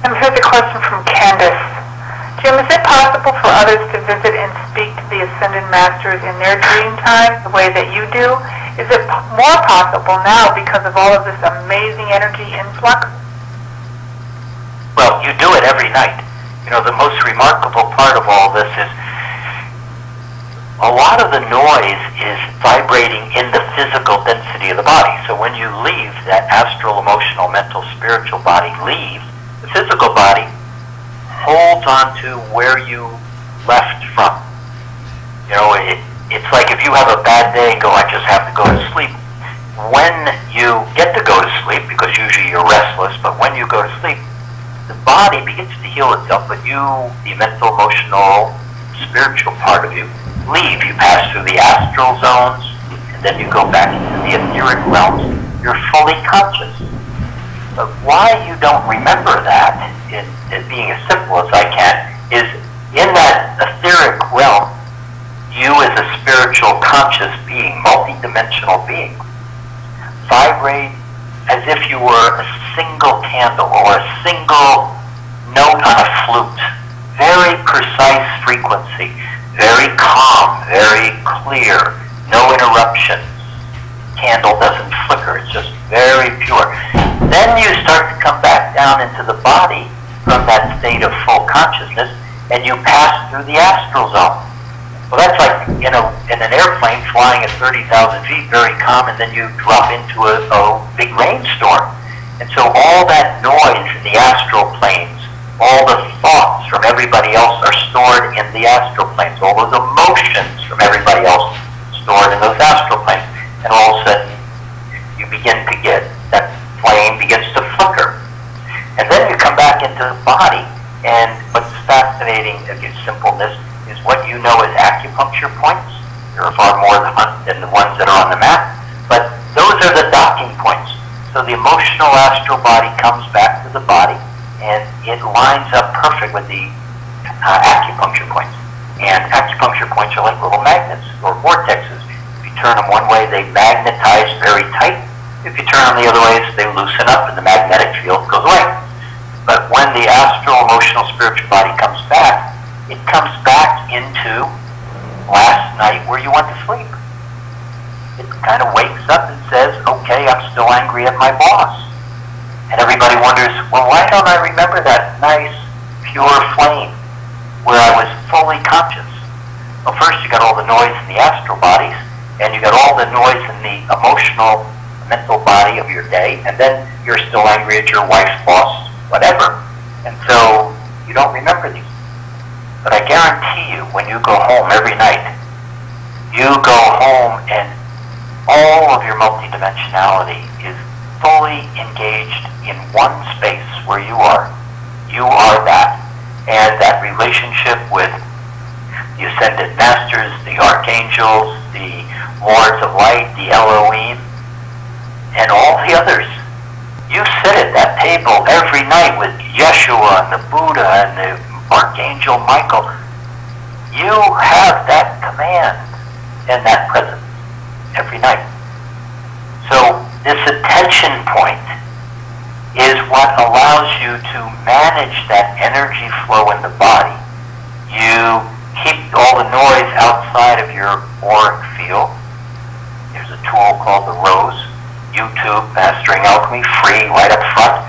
Here's a question from Candace. Jim, is it possible for others to visit and speak to the Ascended Masters in their dream time the way that you do? Is it more possible now because of all of this amazing energy influx? Well, you do it every night. You know, the most remarkable part of all this is a lot of the noise is vibrating in the physical density of the body. So when you leave, that astral, emotional, mental, spiritual body leaves, the physical body holds on to where you left from. You know, it's like if you have a bad day and go, I just have to go to sleep. When you get to go to sleep, because usually you're restless, but when you go to sleep, the body begins to heal itself, but you, the mental, emotional, spiritual part of you, leave. You pass through the astral zones, and then you go back into the etheric realms. You're fully conscious. But why you don't remember that, in being as simple as I can, is in that etheric realm, you as a spiritual conscious being, multi-dimensional being, vibrate as if you were a single candle or a single note on a flute. Very precise frequency, very calm, very clear, no interruptions. Candle doesn't flicker, it's just very pure. Then you start to come back down into the body from that state of full consciousness, and you pass through the astral zone. Well, that's like, you know, in an airplane flying at 30,000 feet, very calm, and then you drop into a big rainstorm. And so all that noise in the astral planes, all the thoughts from everybody else are stored in the astral planes. All those emotions from everybody else stored in those astral planes. And all of a sudden, you begin to get, that flame begins to flicker. And then you come back into the body, and what's fascinating, again, simpleness, is what you know as acupuncture points. There are far more than the ones that are on the map, but those are the docking points. So the emotional astral body comes back to the body, and it lines up perfect with the acupuncture points. And acupuncture points are like little magnets or vortexes. If you turn them one way, they magnetize very tight. If you turn them the other way, they loosen up and the magnetic field goes away. But when the astral, emotional, spiritual body comes back, it comes back into last night where you went to sleep. It kind of wakes up and says, okay, I'm still angry at my boss. And everybody wonders, well, why don't I remember that nice, pure flame where I was fully conscious? Well, first you got all the noise in the astral bodies, and you got all the noise in the emotional, mental body of your day, and then you're still angry at your wife's boss, whatever. And so you don't remember these. But I guarantee you, when you go home every night, you go home and all of your multidimensionality is fully engaged in one space where you are. You are that. And that relationship with the Ascended Masters, the Archangels, the Lords of Light, the Elohim, and all the others. You sit at that table every night with Yeshua and the Buddha and the Archangel Michael. You have that command and that presence every night. So this attention point is what allows you to manage that energy flow in the body. You keep all the noise outside of your auric field. There's a tool called the Rose. YouTube, Mastering Alchemy, free, right up front.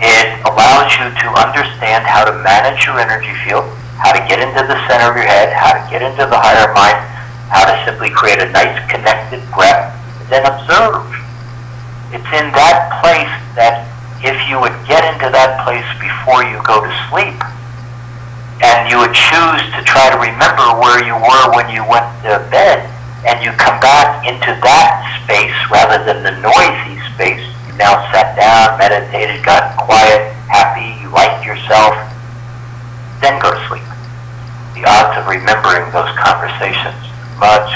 It allows you to understand how to manage your energy field, how to get into the center of your head, how to get into the higher mind, how to simply create a nice connected breath, and then observe. It's in that place that if you would get into that place before you go to sleep, and you would choose to try to remember where you were when you went to bed, and you come back into that space rather than the noisy space, you now sat down, meditated, got quiet, happy, you liked yourself, then go to sleep. The odds of remembering those conversations much,